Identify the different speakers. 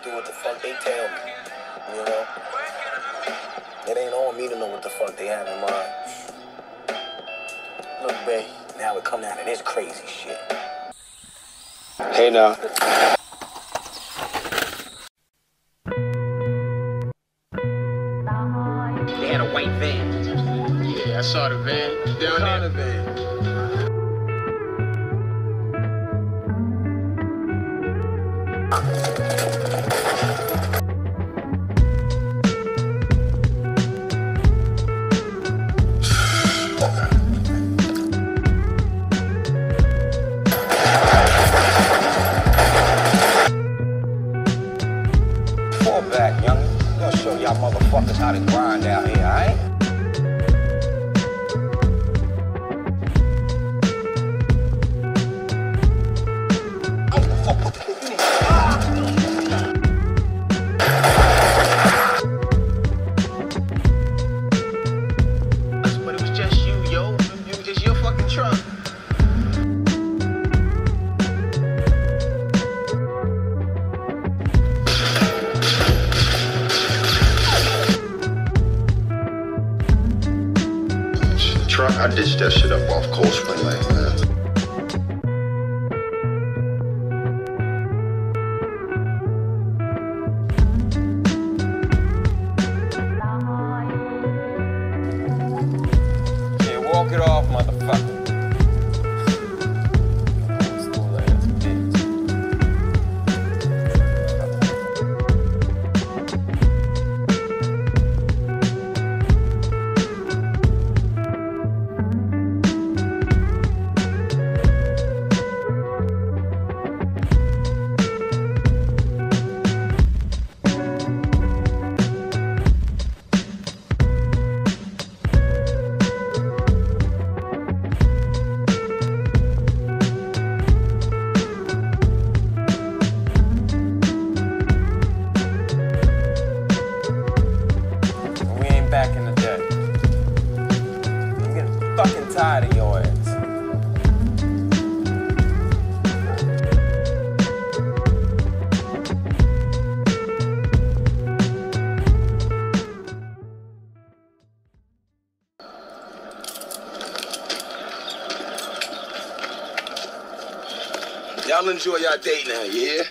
Speaker 1: do what the fuck they tell me. You know? It ain't on me to know what the fuck they have in mind. Look, babe, now we come out of this crazy shit.
Speaker 2: Hey, now.
Speaker 1: They had a white van.
Speaker 2: Yeah, I saw the van. Down there. The van.
Speaker 1: Fall back, youngin'. I'm gonna show y'all motherfuckers how to grind out here, alright?
Speaker 2: But it was just you, yo. It was just your fucking truck. Truck, I ditched that shit up off Cold Spring Lane, man.
Speaker 1: Yeah, walk it off, motherfucker. Back in the day. I'm getting fucking tired of your ass.
Speaker 2: Y'all enjoy your date now, yeah?